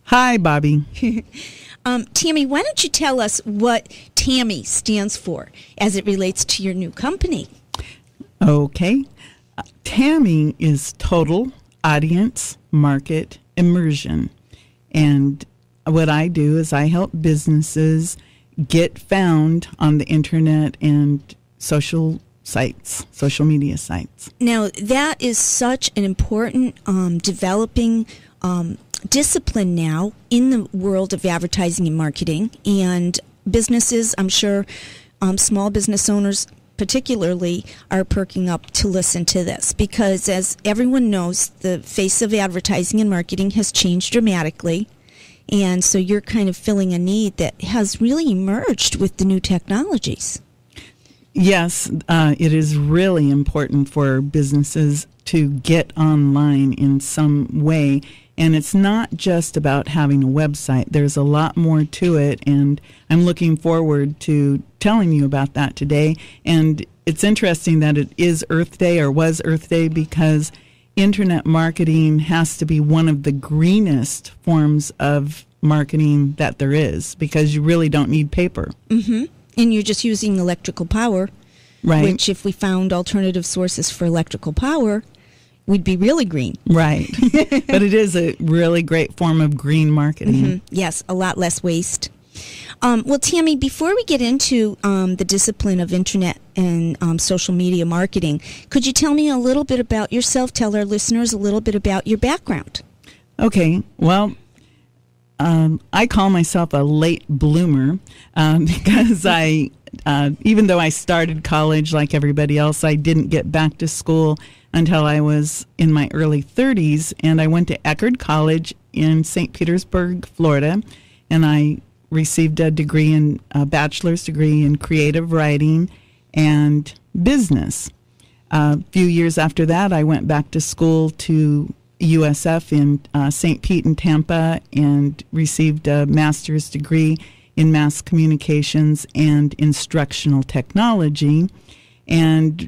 Hi, Bobby. Tami, why don't you tell us what Tami stands for as it relates to your new company? Okay. Tami is Total Audience Market Immersion. And what I do is I help businesses get found on the internet and social media sites. Now, that is such an important developing discipline now in the world of advertising and marketing. And businesses, I'm sure small business owners particularly, are perking up to listen to this. Because as everyone knows, the face of advertising and marketing has changed dramatically. And so you're kind of filling a need that has really emerged with the new technologies. Yes, it is really important for businesses to get online in some way. And it's not just about having a website. There's a lot more to it, and I'm looking forward to telling you about that today. And it's interesting that it is Earth Day, or was Earth Day, because internet marketing has to be one of the greenest forms of marketing that there is, because you really don't need paper. Mm-hmm. And you're just using electrical power, right? Which, if we found alternative sources for electrical power, we'd be really green. Right. But it is a really great form of green marketing. Mm-hmm. Yes, a lot less waste. Well, Tami, before we get into the discipline of internet and social media marketing, could you tell me a little bit about yourself? Tell our listeners a little bit about your background. Okay. Well, I call myself a late bloomer because even though I started college like everybody else, I didn't get back to school until I was in my early 30s, and I went to Eckerd College in St. Petersburg, Florida, and I received a bachelor's degree in creative writing and business. A few years after that, I went back to school to USF in St. Pete and Tampa and received a master's degree in mass communications and instructional technology. And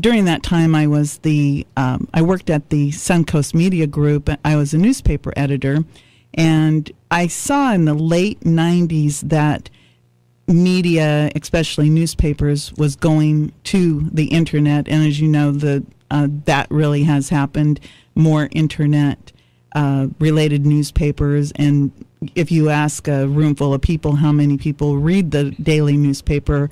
during that time, I worked at the Suncoast Media Group. I was a newspaper editor, and I saw in the late 90s that media, especially newspapers, was going to the internet. And as you know, that really has happened. More internet related newspapers, and if you ask a room full of people how many people read the daily newspaper,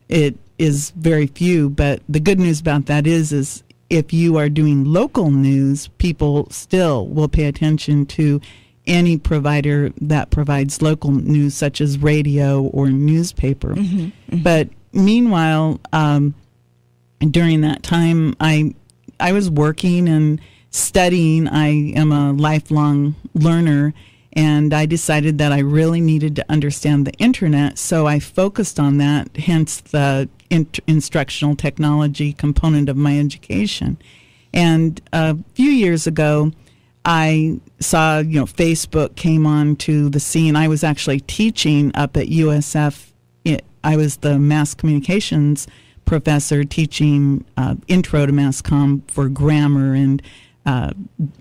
it is very few. But the good news about that is if you are doing local news, people still will pay attention to any provider that provides local news, such as radio or newspaper. Mm-hmm, mm-hmm. But meanwhile, during that time, I was working and studying. I am a lifelong learner, and I decided that I really needed to understand the internet, so I focused on that, hence the instructional technology component of my education. And a few years ago, I saw, Facebook came on to the scene. I was actually teaching up at USF. I was the mass communications professor teaching intro to mass comm for grammar and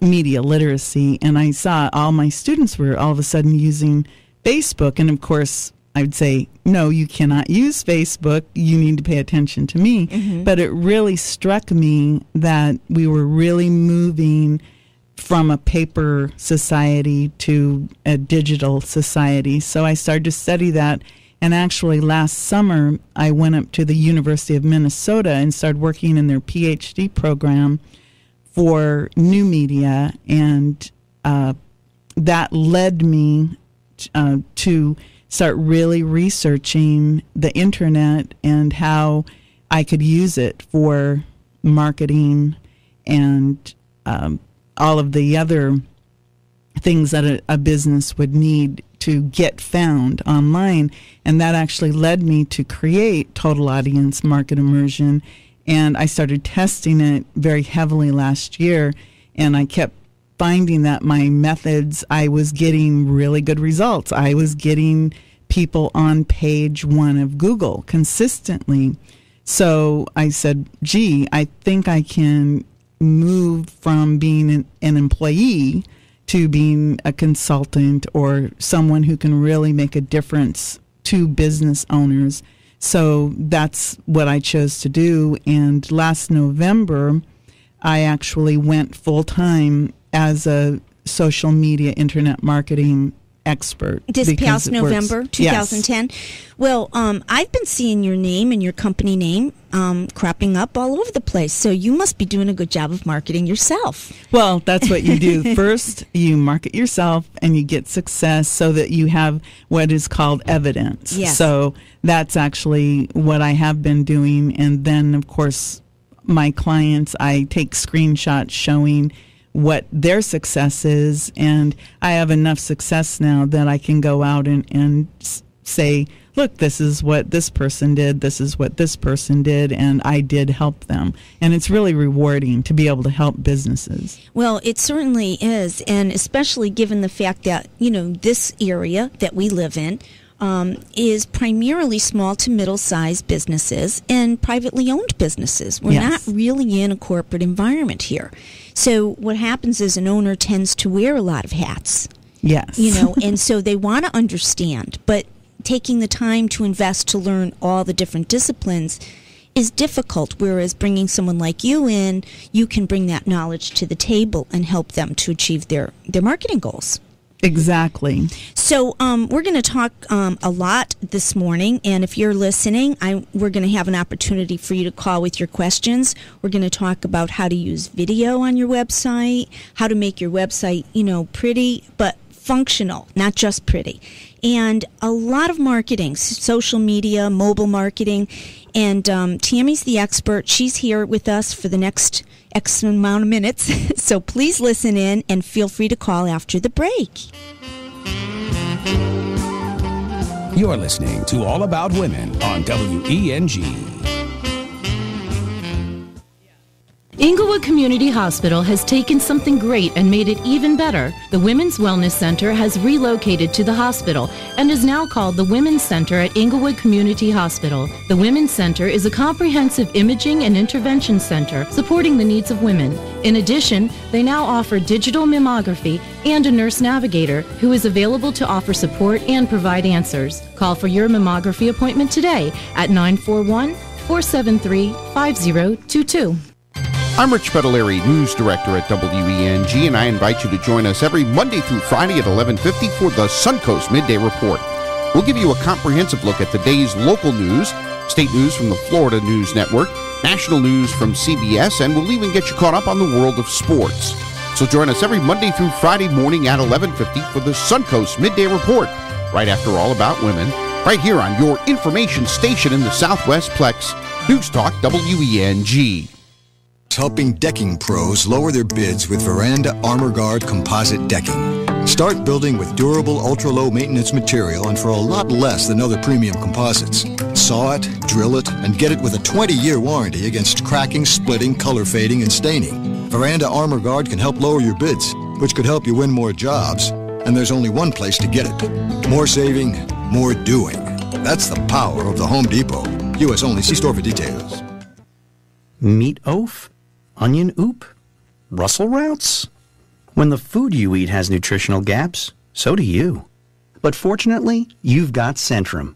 media literacy, and I saw all my students were all of a sudden using Facebook. And of course, I would say, no, you cannot use Facebook. You need to pay attention to me. Mm-hmm. But it really struck me that we were really moving from a paper society to a digital society. So I started to study that. And actually, last summer, I went up to the University of Minnesota and started working in their PhD program for new media, and that led me to start really researching the internet and how I could use it for marketing and all of the other things that a business would need to get found online. And that actually led me to create Total Audience Market Immersion. And I started testing it very heavily last year, and I kept finding that my methods, I was getting really good results. I was getting people on page 1 of Google consistently. So I said, gee, I think I can move from being an employee to being a consultant or someone who can really make a difference to business owners. So that's what I chose to do. And last November, I actually went full-time as a social media internet marketing expert. This past November, 2010. Yes. Well, I've been seeing your name and your company name cropping up all over the place. So you must be doing a good job of marketing yourself. Well, that's what you do. First, you market yourself and you get success so that you have what is called evidence. Yes. So that's actually what I have been doing. And then, of course, my clients, I take screenshots showing what their success is, and I have enough success now that I can go out and say, look, this is what this person did, this is what this person did, and I did help them. And it's really rewarding to be able to help businesses. Well, it certainly is, and especially given the fact that, you know, this area that we live in is primarily small to middle-sized businesses and privately owned businesses. We're Yes. not really in a corporate environment here. So what happens is an owner tends to wear a lot of hats. Yes. You know, and so they want to understand, but taking the time to invest to learn all the different disciplines is difficult, whereas bringing someone like you in, you can bring that knowledge to the table and help them to achieve their marketing goals. Exactly. So we're going to talk a lot this morning, and if you're listening, we're going to have an opportunity for you to call with your questions. We're going to talk about how to use video on your website, how to make your website, you know, pretty but functional, not just pretty, and a lot of marketing, social media, mobile marketing, and Tammy's the expert. She's here with us for the next X amount of minutes, so please listen in and feel free to call after the break. You're listening to All About Women on WENG. Inglewood Community Hospital has taken something great and made it even better. The Women's Wellness Center has relocated to the hospital and is now called the Women's Center at Inglewood Community Hospital. The Women's Center is a comprehensive imaging and intervention center supporting the needs of women. In addition, they now offer digital mammography and a nurse navigator who is available to offer support and provide answers. Call for your mammography appointment today at 941-473-5022. I'm Rich Pedalari, News Director at WENG, and I invite you to join us every Monday through Friday at 11:50 for the Suncoast Midday Report. We'll give you a comprehensive look at the day's local news, state news from the Florida News Network, national news from CBS, and we'll even get you caught up on the world of sports. So join us every Monday through Friday morning at 11:50 for the Suncoast Midday Report, right after All About Women, right here on your information station in the Southwest Plex, News Talk WENG. Helping decking pros lower their bids with Veranda Armor Guard composite decking. Start building with durable, ultra-low maintenance material and for a lot less than other premium composites. Saw it, drill it, and get it with a 20-year warranty against cracking, splitting, color fading, and staining. Veranda Armor Guard can help lower your bids, which could help you win more jobs. And there's only one place to get it. More saving, more doing. That's the power of the Home Depot. U.S. only. See store for details. Meat oaf? Onion oop? Russell Routes? When the food you eat has nutritional gaps, so do you. But fortunately, you've got Centrum.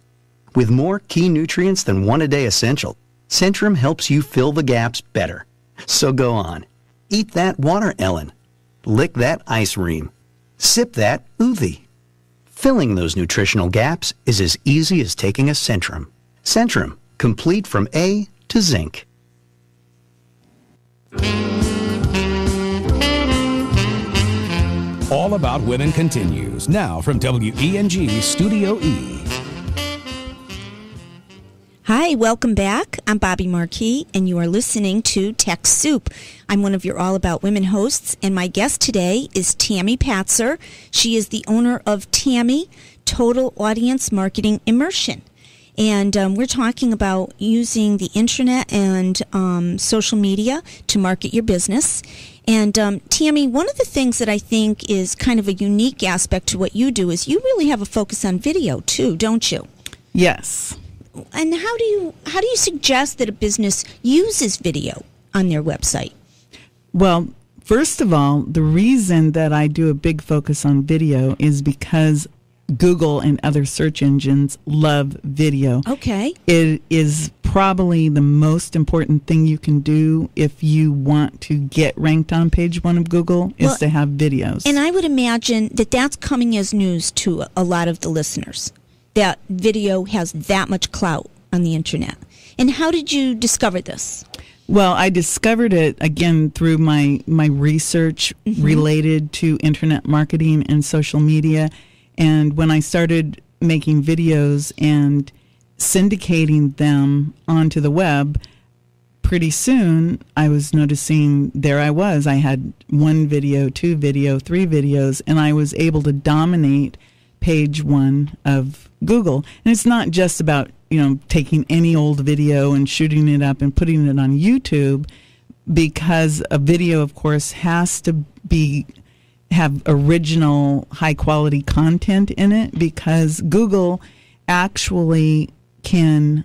With more key nutrients than one-a-day essential, Centrum helps you fill the gaps better. So go on. Eat that water, Ellen. Lick that ice ream. Sip that oothie. Filling those nutritional gaps is as easy as taking a Centrum. Centrum, complete from A to zinc. All About Women continues now from WENG Studio E. Hi, welcome back. I'm Bobby Marquis, and you are listening to Tech Soup. I'm one of your All About Women hosts, and my guest today is Tami Patzer. She is the owner of Tami, Total Audience Marketing Immersion. And we're talking about using the internet and social media to market your business. And Tami, one of the things that I think is kind of a unique aspect to what you do is you really have a focus on video too, don't you? Yes. And how do you suggest that a business uses video on their website? Well, first of all, the reason that I do a big focus on video is because Google and other search engines love video. Okay. It is probably the most important thing you can do if you want to get ranked on page 1 of Google is to have videos. And I would imagine that that's coming as news to a lot of the listeners, that video has that much clout on the internet. And how did you discover this? Well, I discovered it, again, through my research related to internet marketing and social media. And when I started making videos and syndicating them onto the web, pretty soon I was noticing I had 1 video, 2 video, 3 videos, and I was able to dominate page 1 of Google. And it's not just about, taking any old video and shooting it up and putting it on YouTube, because a video, of course, has to have original high quality content in it, because Google actually can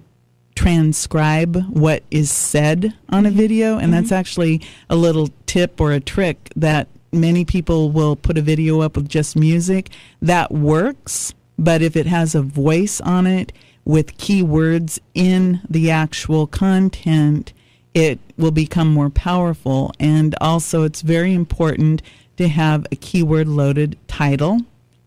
transcribe what is said on a video, and that's actually a little tip or a trick that many people will put a video up with just music. That works, but if it has a voice on it with keywords in the actual content, it will become more powerful. And also, it's very important to have a keyword loaded title,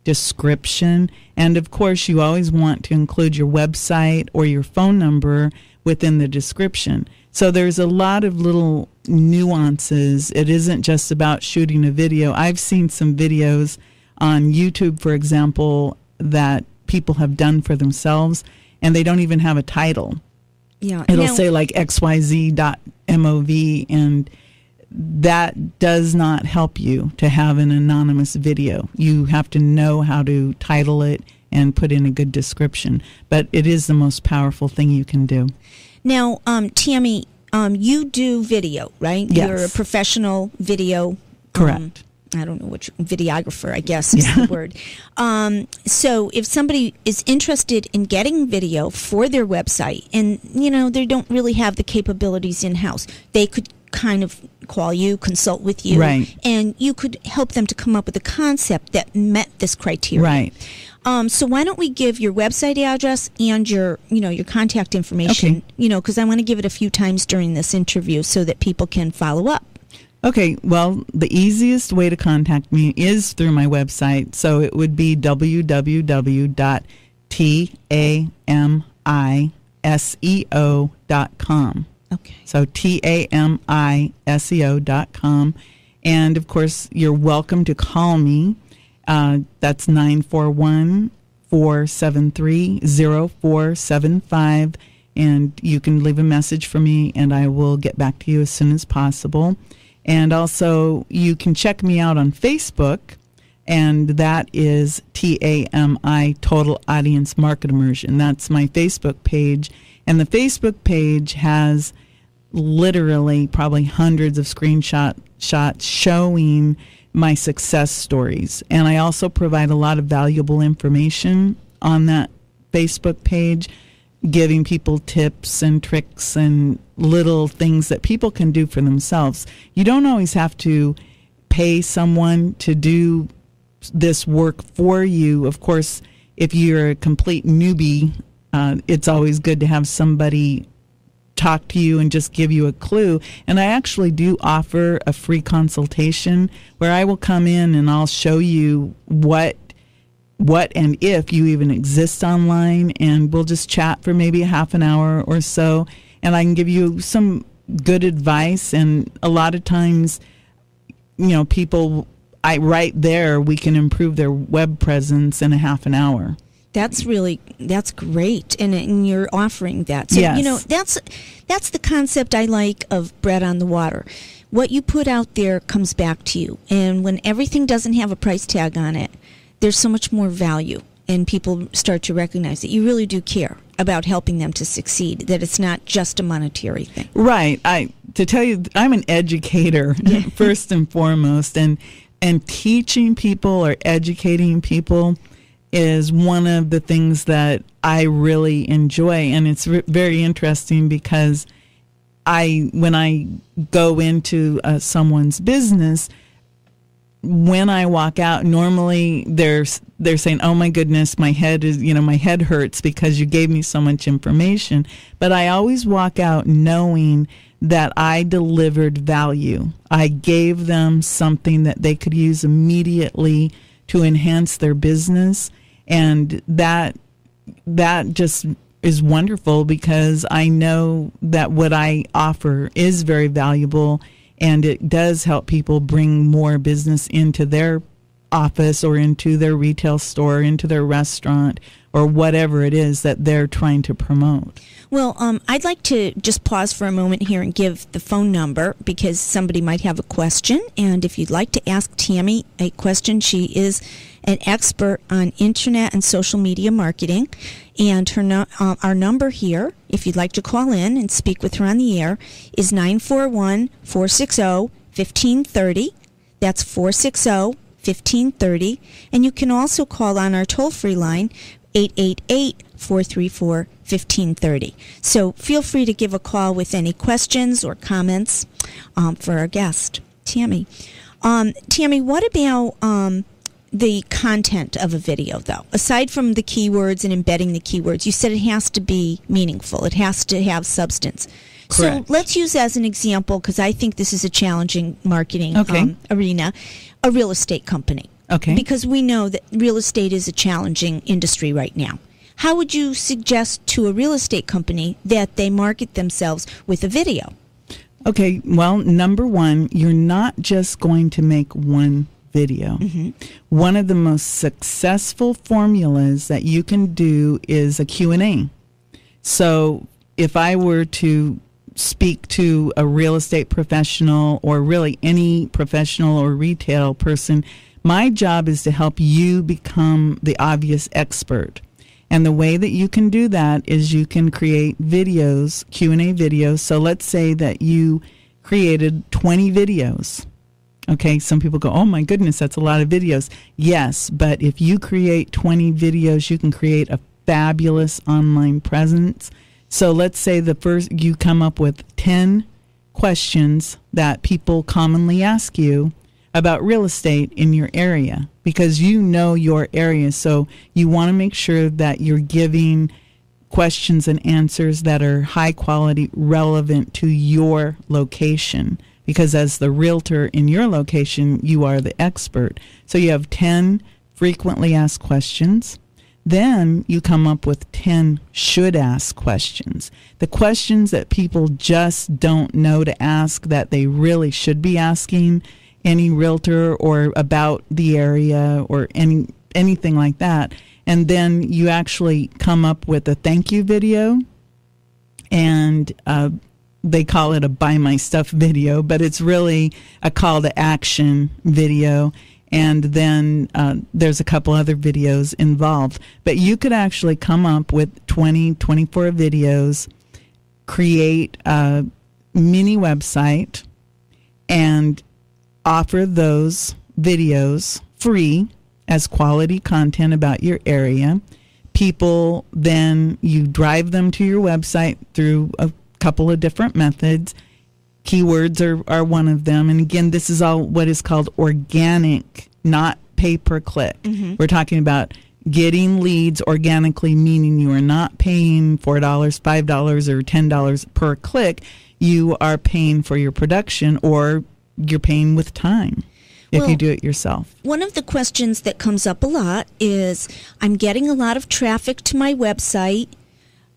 description, and of course you always want to include your website or your phone number within the description. So there's a lot of little nuances. It isn't just about shooting a video. I've seen some videos on YouTube, for example, that people have done for themselves, and they don't even have a title. Yeah, it'll say like xyz.mov, and that does not help you to have an anonymous video. You have to know how to title it and put in a good description. But it is the most powerful thing you can do. Now, Tami, you do video, right? Yes. You're a professional video. Correct. I don't know which videographer, I guess is the word. So if somebody is interested in getting video for their website and, they don't really have the capabilities in-house, they could kind of call you, consult with you, right, and you could help them to come up with a concept that met this criteria. Right. So why don't we give your website address and your contact information, because I want to give it a few times during this interview so that people can follow up. Okay, well, the easiest way to contact me is through my website. So it would be www.tamiseo.com. Okay. So tamiseo.com. And, of course, you're welcome to call me. That's 941-473-0475. And you can leave a message for me, and I will get back to you as soon as possible. And also, you can check me out on Facebook, and that is TAMI, Total Audience Market Immersion. That's my Facebook page. And the Facebook page has literally probably hundreds of screenshots showing my success stories. And I also provide a lot of valuable information on that Facebook page, giving people tips and tricks and little things that people can do for themselves. You don't always have to pay someone to do this work for you. Of course, if you're a complete newbie, it's always good to have somebody talk to you and just give you a clue. And I actually do offer a free consultation where I will come in and I'll show you what and if you even exist online, and we'll just chat for maybe a half an hour or so, and I can give you some good advice. And a lot of times, people, right there, we can improve their web presence in a half an hour. That's great, and you're offering that. So, yes. That's the concept I like of bread on the water. What you put out there comes back to you, and when everything doesn't have a price tag on it, there's so much more value, and people start to recognize that you really do care about helping them to succeed, that it's not just a monetary thing. Right. To tell you, I'm an educator, first and foremost, and teaching people or educating people is one of the things that I really enjoy. And it's very interesting because when I go into someone's business, when I walk out, normally they're saying, "Oh my goodness, my head hurts because you gave me so much information." But I always walk out knowing that I delivered value. I gave them something that they could use immediately to enhance their business, and that just is wonderful because I know that what I offer is very valuable. And it does help people bring more business into their office or into their retail store, into their restaurant, or whatever it is that they're trying to promote. Well, I'd like to just pause for a moment here and give the phone number because somebody might have a question. And if you'd like to ask Tami a question, she is an expert on internet and social media marketing. And our number here, if you'd like to call in and speak with her on the air, is 941-460-1530. That's 460-1530. And you can also call on our toll-free line, 888-434-1530. So feel free to give a call with any questions or comments for our guest, Tami. Tami, what about the content of a video, though? Aside from the keywords and embedding the keywords, you said it has to be meaningful. It has to have substance. Correct. So let's use as an example, because I think this is a challenging marketing arena, a real estate company. Okay. Because we know that real estate is a challenging industry right now. How would you suggest to a real estate company that they market themselves with a video? Okay, well, number one, you're not just going to make one video. Mm-hmm. One of the most successful formulas that you can do is a Q&A. So if I were to speak to a real estate professional or really any professional or retail person, my job is to help you become the obvious expert. And the way that you can do that is you can create videos, Q&A videos. So let's say that you created 20 videos. Okay, some people go, "Oh my goodness, that's a lot of videos." Yes, but if you create 20 videos, you can create a fabulous online presence. So let's say you come up with 10 questions that people commonly ask you about real estate in your area, because you know your area. So you want to make sure that you're giving questions and answers that are high quality, relevant to your location. Because as the realtor in your location, you are the expert. So you have 10 frequently asked questions. Then you come up with 10 should ask questions. The questions that people just don't know to ask that they really should be asking any realtor or about the area or anything like that. And then you actually come up with a thank you video, and they call it a buy my stuff video, but it's really a call to action video. And then there's a couple other videos involved. But you could actually come up with 24 videos, create a mini website, and offer those videos free as quality content about your area. People, then you drive them to your website through a couple of different methods. Keywords are one of them. And again, this is all what is called organic, not pay-per-click. Mm-hmm. We're talking about getting leads organically, meaning you are not paying $4, $5, or $10 per click. You are paying for your production, or you're paying with time if you do it yourself. One of the questions that comes up a lot is, I'm getting a lot of traffic to my website,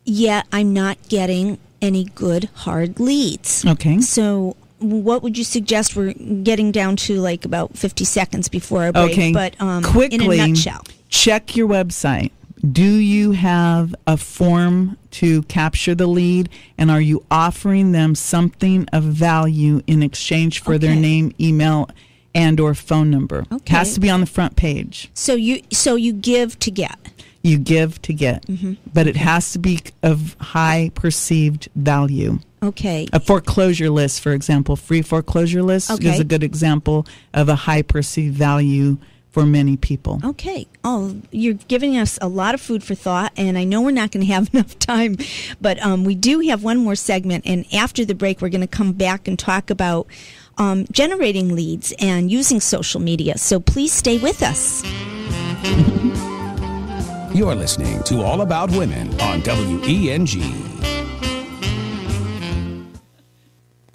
yet I'm not getting any good hard leads. Okay. So what would you suggest? We're getting down to like about 50 seconds before our break. Okay. But quickly, in a nutshell, check your website. Do you have a form to capture the lead? And are you offering them something of value in exchange for their name, email, and or phone number? Okay. Has to be on the front page. So you give to get. You give to get, but it has to be of high perceived value. Okay. A foreclosure list, for example, free foreclosure list is a good example of a high perceived value for many people. Okay. Oh, you're giving us a lot of food for thought, and I know we're not going to have enough time, but we do have one more segment, and after the break, we're going to come back and talk about generating leads and using social media. So please stay with us. You're listening to All About Women on WENG.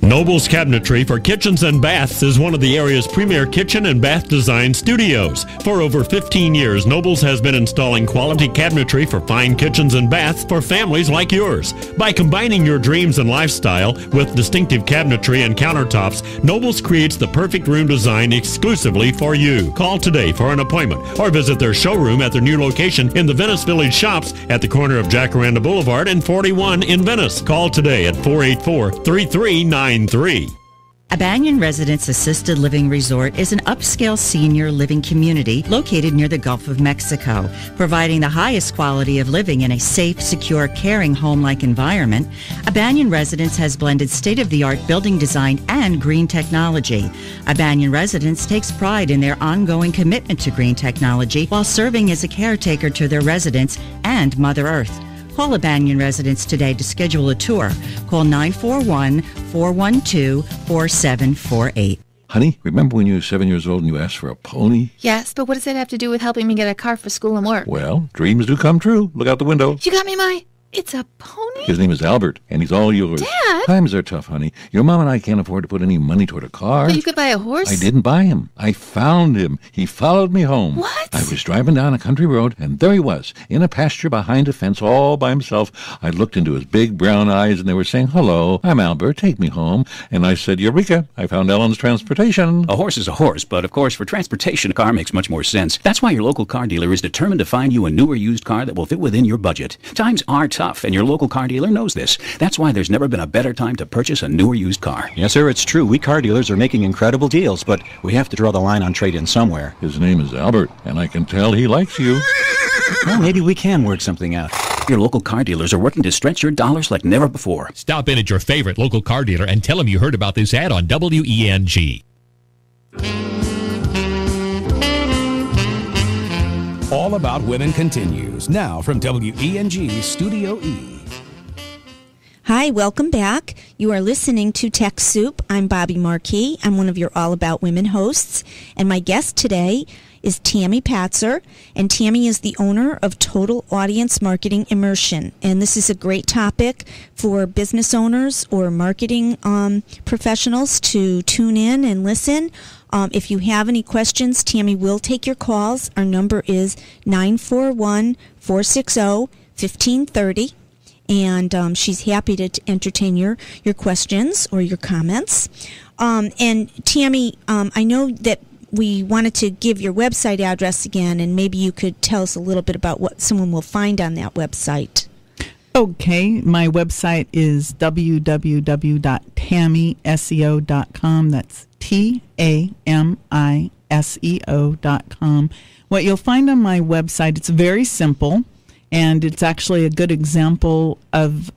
Noble's Cabinetry for Kitchens and Baths is one of the area's premier kitchen and bath design studios. For over 15 years, Noble's has been installing quality cabinetry for fine kitchens and baths for families like yours. By combining your dreams and lifestyle with distinctive cabinetry and countertops, Noble's creates the perfect room design exclusively for you. Call today for an appointment or visit their showroom at their new location in the Venice Village Shops at the corner of Jacaranda Boulevard and 41 in Venice. Call today at 484-3393. A Banyan Residence Assisted Living Resort is an upscale senior living community located near the Gulf of Mexico, providing the highest quality of living in a safe, secure, caring home-like environment. A Banyan Residence has blended state-of-the-art building design and green technology. A Banyan Residence takes pride in their ongoing commitment to green technology while serving as a caretaker to their residents and Mother Earth. Call a Banyan Residence today to schedule a tour. Call 941-412-4748. Honey, remember when you were 7 years old and you asked for a pony? Yes, but what does that have to do with helping me get a car for school and work? Well, dreams do come true. Look out the window. You got me my... It's a pony? His name is Albert, and he's all yours. Dad? Times are tough, honey. Your mom and I can't afford to put any money toward a car. But you could buy a horse? I didn't buy him. I found him. He followed me home. What? I was driving down a country road, and there he was, in a pasture behind a fence all by himself. I looked into his big brown eyes, and they were saying, "Hello, I'm Albert. Take me home." And I said, "Eureka, I found Ellen's transportation." A horse is a horse, but of course, for transportation, a car makes much more sense. That's why your local car dealer is determined to find you a newer used car that will fit within your budget. Times are tough, and your local car dealer knows this. That's why there's never been a better time to purchase a newer used car. Yes, sir, it's true. We car dealers are making incredible deals, but we have to draw the line on trade-in somewhere. His name is Albert, and I can tell he likes you. Well, maybe we can work something out. Your local car dealers are working to stretch your dollars like never before. Stop in at your favorite local car dealer and tell them you heard about this ad on WENG. All About Women continues now from WENG Studio E. Hi, welcome back. You are listening to Tech Soup. I'm Bobby Marquis. I'm one of your All About Women hosts, and my guest today is Tami Patzer, and Tami is the owner of Total Audience Marketing Immersion, and this is a great topic for business owners or marketing professionals to tune in and listen. If you have any questions, Tami will take your calls. Our number is 941-460-1530. And she's happy to entertain your questions or your comments. And Tami, I know that we wanted to give your website address again, and maybe you could tell us a little bit about what someone will find on that website. Okay, my website is www.tamiseo.com. That's TAMISEO.com. What you'll find on my website, it's very simple. And it's actually a good example of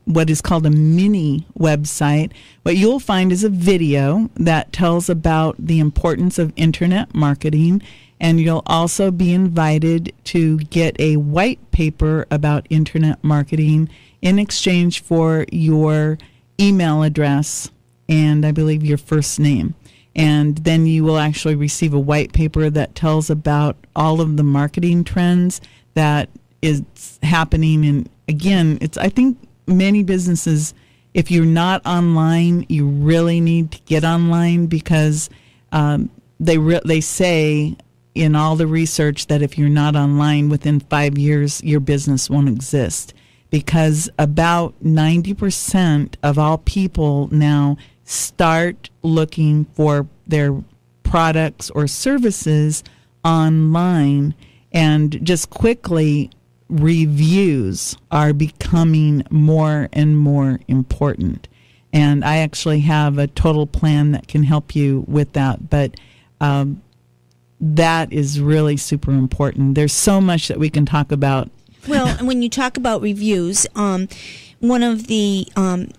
what is called a mini website. What you'll find is a video that tells about the importance of internet marketing, and you'll also be invited to get a white paper about internet marketing in exchange for your email address and I believe your first name. And then you will actually receive a white paper that tells about all of the marketing trends that is happening. And again, I think many businesses, if you're not online, you really need to get online, because they say in all the research that if you're not online within 5 years, your business won't exist, because about 90% of all people now start looking for their products or services online, and just quickly reviews are becoming more and more important. And I actually have a total plan that can help you with that. But that is really super important. There's so much that we can talk about. Well, when you talk about reviews, one of the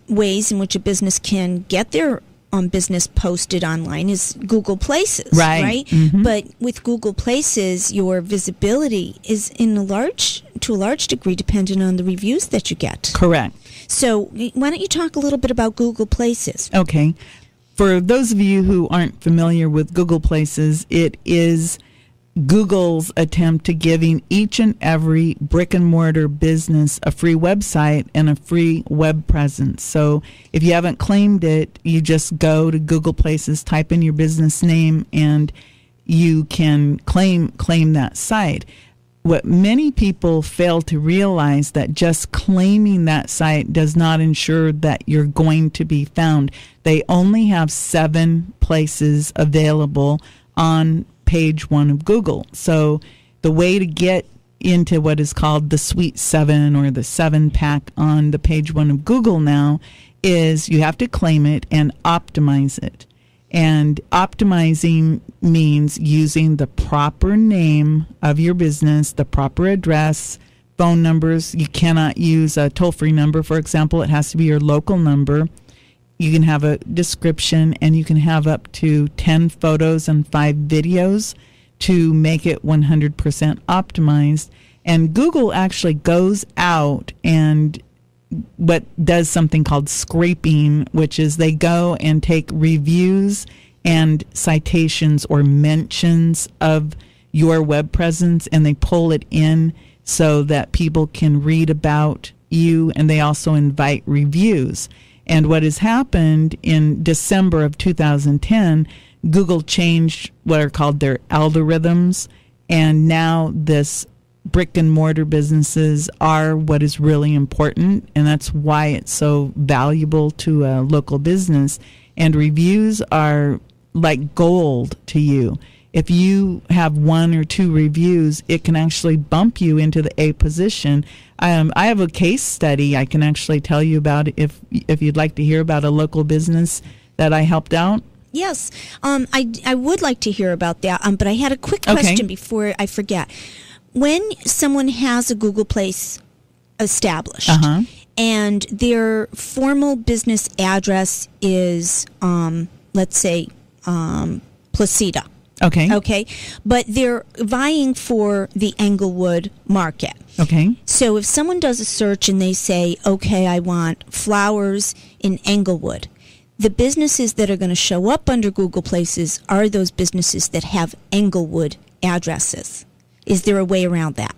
ways in which a business can get their business posted online is Google Places, right? Mm-hmm. But with Google Places, your visibility is to a large degree dependent on the reviews that you get. Correct. So why don't you talk a little bit about Google Places? Okay. For those of you who aren't familiar with Google Places, it is Google's attempt to giving each and every brick and mortar business a free website and a free web presence. So if you haven't claimed it, you just go to Google Places, type in your business name, and you can claim that site. What many people fail to realize that just claiming that site does not ensure that you're going to be found. They only have 7 places available on page 1 of Google. So the way to get into what is called the Suite 7 or the 7-pack on the page 1 of Google now is you have to claim it and optimize it. And optimizing means using the proper name of your business, the proper address, phone numbers. You cannot use a toll-free number, for example. It has to be your local number. You can have a description, and you can have up to 10 photos and 5 videos to make it 100% optimized. And Google actually goes out and does something called scraping, which is they go and take reviews and citations or mentions of your web presence, and they pull it in so that people can read about you, and they also invite reviews. And what has happened in December of 2010, Google changed what are called their algorithms, and now this brick and mortar businesses are what is really important, and that's why it's so valuable to a local business. And reviews are like gold to you. If you have 1 or 2 reviews, it can actually bump you into the A position. I have a case study I can actually tell you about if you'd like to hear about a local business that I helped out. Yes, I would like to hear about that, but I had a quick question before I forget. When someone has a Google Place established and their formal business address is, let's say, Placida. Okay. But they're vying for the Englewood market. Okay. So if someone does a search and they say, okay, I want flowers in Englewood, the businesses that are going to show up under Google Places are those businesses that have Englewood addresses. Is there a way around that?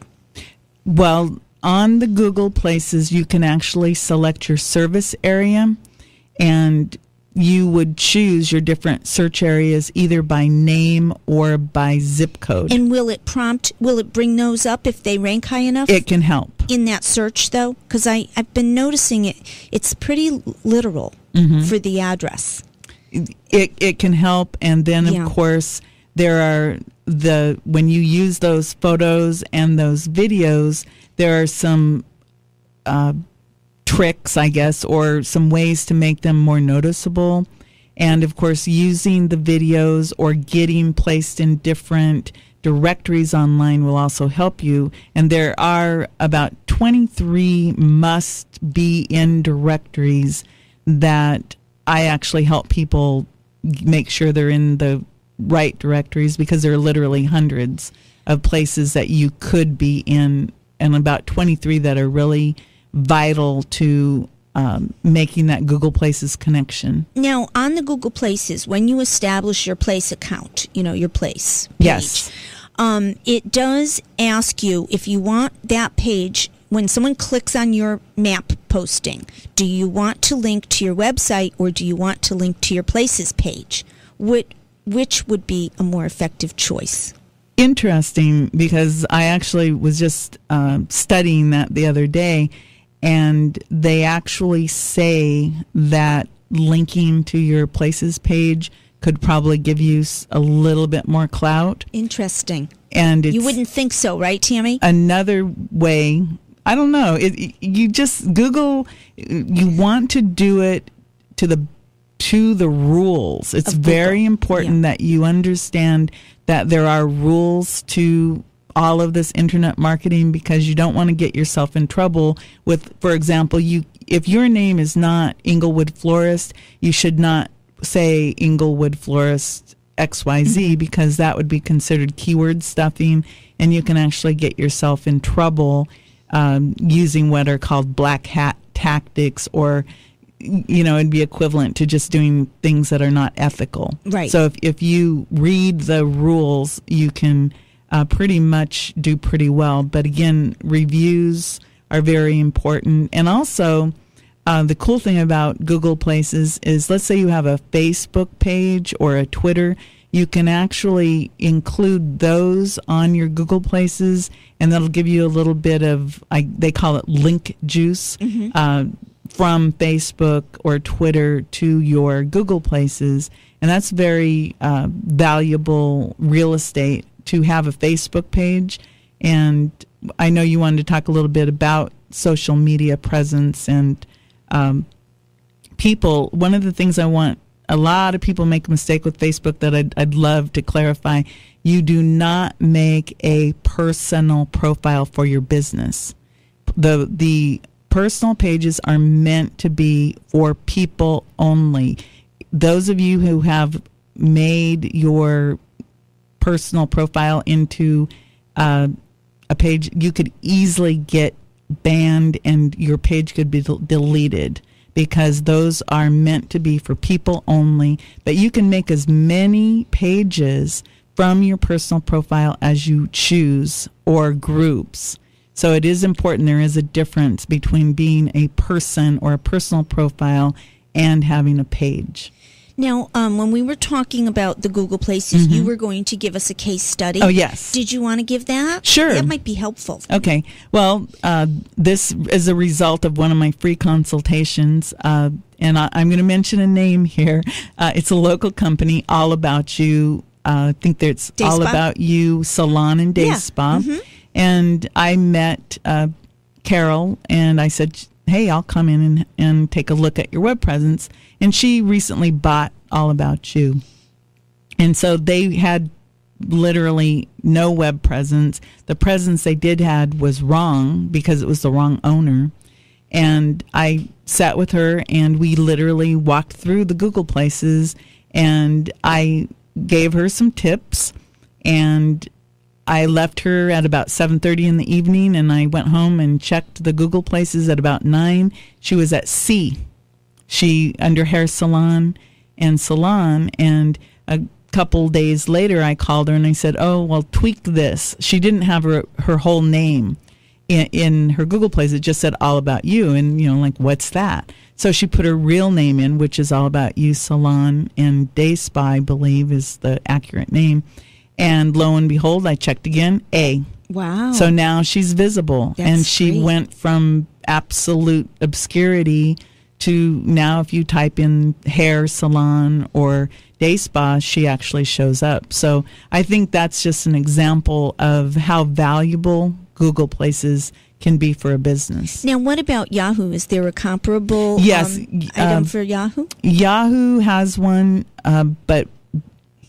Well, on the Google Places, you can actually select your service area, and you would choose your different search areas either by name or by zip code. And will it bring those up if they rank high enough? It can help. In that search, though? Because I've been noticing it's pretty literal for the address. It can help, and then, of course, there are when you use those photos and those videos, there are some tricks, I guess, or some ways to make them more noticeable. And of course, using the videos or getting placed in different directories online will also help you. And there are about 23 must be in directories that I actually help people make sure they're in the right directories, because there are literally hundreds of places that you could be in, and about 23 that are really vital to making that Google Places connection. Now, on the Google Places, when you establish your place account, your place page, yes, it does ask you if you want that page, when someone clicks on your map posting, do you want to link to your website or do you want to link to your Places page? Which would be a more effective choice? Interesting, because I actually was just studying that the other day, and they actually say that linking to your Places page could probably give you a little bit more clout. Interesting. And you wouldn't think so, right, Tami? Another way, I don't know. You just Google. You want to do it to the rules. It's very important that you understand that there are rules to all of this internet marketing, because you don't want to get yourself in trouble with, for example, if your name is not Englewood Florist, you should not say Inglewood Florist XYZ because that would be considered keyword stuffing, and you can actually get yourself in trouble using what are called black hat tactics, or it'd be equivalent to just doing things that are not ethical. Right. So if you read the rules, you can pretty much do pretty well. But again, reviews are very important. And also, the cool thing about Google Places is, let's say you have a Facebook page or a Twitter, you can actually include those on your Google Places, and that'll give you a little bit of, they call it link juice, from Facebook or Twitter to your Google Places. And that's very valuable real estate to have a Facebook page. And I know you wanted to talk a little bit about social media presence and people. One of the things a lot of people make a mistake with Facebook that I'd love to clarify. You do not make a personal profile for your business. The personal pages are meant to be for people only. Those of you who have made your personal profile into a page, you could easily get banned and your page could be deleted, because those are meant to be for people only. But you can make as many pages from your personal profile as you choose, or groups. So it is important. There is a difference between being a person or a personal profile and having a page. Now, when we were talking about the Google Places, you were going to give us a case study. Oh, yes. Did you want to give that? Sure. That might be helpful. Okay. Well, this is a result of one of my free consultations, and I'm going to mention a name here. It's a local company, All About You. I think it's Day All Spa? About You Salon and Day Spa. And I met Carol, and I said, hey, I'll come in and take a look at your web presence. And she recently bought All About You. And so they had literally no web presence. The presence they did had was wrong because it was the wrong owner. And I sat with her, and we literally walked through the Google Places, and I gave her some tips, and I left her at about 7:30 in the evening, and I went home and checked the Google Places at about 9. She was at C. She under hair salon, and a couple days later I called her and I said, oh, well, tweak this. She didn't have her whole name in her Google Places. It just said All About You, and like, what's that? So she put her real name in, which is All About You Salon and Day Spa, I believe is the accurate name. And lo and behold, I checked again, A. Wow. So now she's visible. That's and she great. went from absolute obscurity to now if you type in hair salon or day spa, she actually shows up. So I think that's just an example of how valuable Google Places can be for a business. Now, what about Yahoo? Is there a comparable item for Yahoo? Yahoo has one, but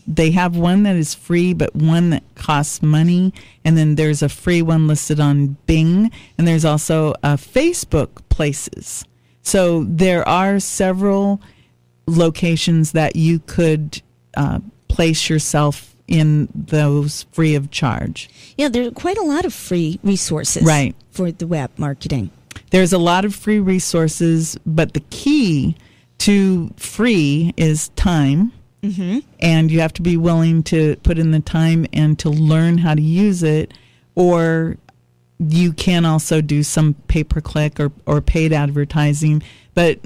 they have one that is free, but one that costs money. And then there's a free one listed on Bing. And there's also Facebook Places. So there are several locations that you could place yourself in those free of charge. Yeah, there are quite a lot of free resources for the web marketing. There's a lot of free resources, but the key to free is time. And you have to be willing to put in the time and to learn how to use it, or you can also do some pay-per-click or paid advertising. But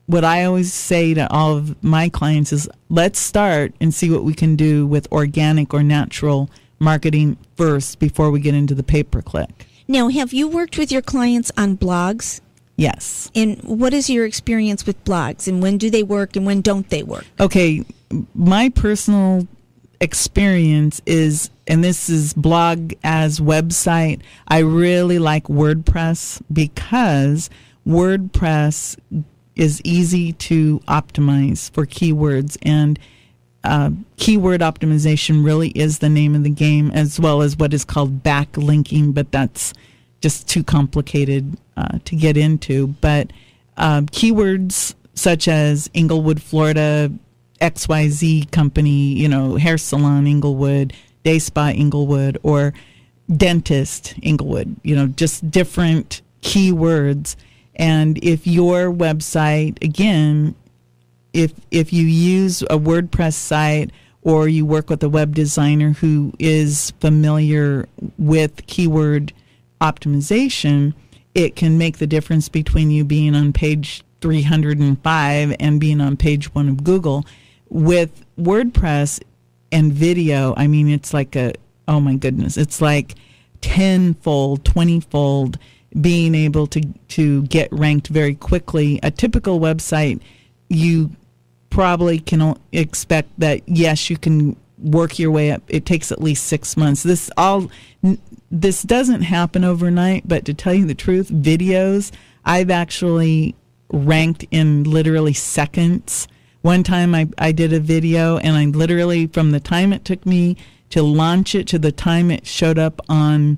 what I always say to all of my clients is, let's start and see what we can do with organic or natural marketing first before we get into the pay-per-click. Now, have you worked with your clients on blogs? Yes. And what is your experience with blogs, and when do they work and when don't they work? Okay, my personal experience is, and this is blog as website, I really like WordPress because WordPress is easy to optimize for keywords, and keyword optimization really is the name of the game, as well as what is called backlinking, but that's just too complicated to get into. But keywords such as Inglewood, Florida, XYZ company, hair salon Inglewood, day spa Inglewood, or dentist Inglewood, just different keywords. And if your website, again, if you use a WordPress site or you work with a web designer who is familiar with keyword optimization, it can make the difference between you being on page 305 and being on page 1 of Google. With WordPress and video, I mean, it's like oh my goodness, it's like 10-fold, 20-fold being able to get ranked very quickly. A typical website, you probably can expect that, yes, you can work your way up. It takes at least 6 months. This doesn't happen overnight, but to tell you the truth, videos, I've actually ranked in literally seconds. One time I did a video, and I literally, from the time it took me to launch it to the time it showed up on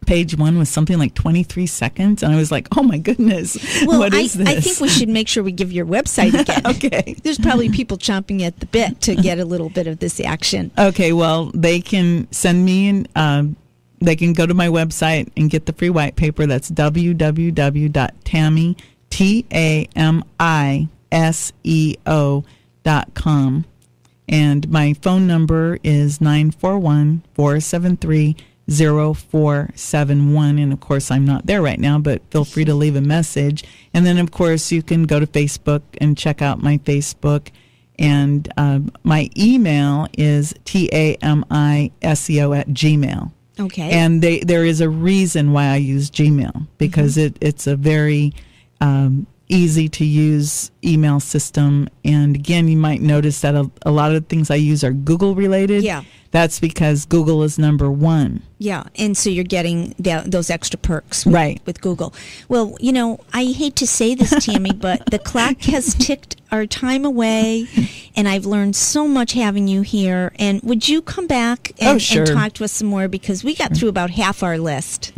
page 1 was something like 23 seconds. And I was like, oh my goodness, what is this? I think we should make sure we give your website again. Okay. There's probably people chomping at the bit to get a little bit of this action. Okay, well, they can send me they can go to my website and get the free white paper. That's www.tamiseo.com. And my phone number is 941-473-0471. And of course, I'm not there right now, but feel free to leave a message. And then, of course, you can go to Facebook and check out my Facebook. And my email is tamiseo@gmail. Okay. And there is a reason why I use Gmail, because it's a very easy to use email system. And again, you might notice that a lot of the things I use are Google related. Yeah. That's because Google is number 1. Yeah, and so you're getting those extra perks with Google. Well, I hate to say this, Tami, but the clock has ticked our time away, and I've learned so much having you here. And would you come back and talk to us some more, because we got through about half our list.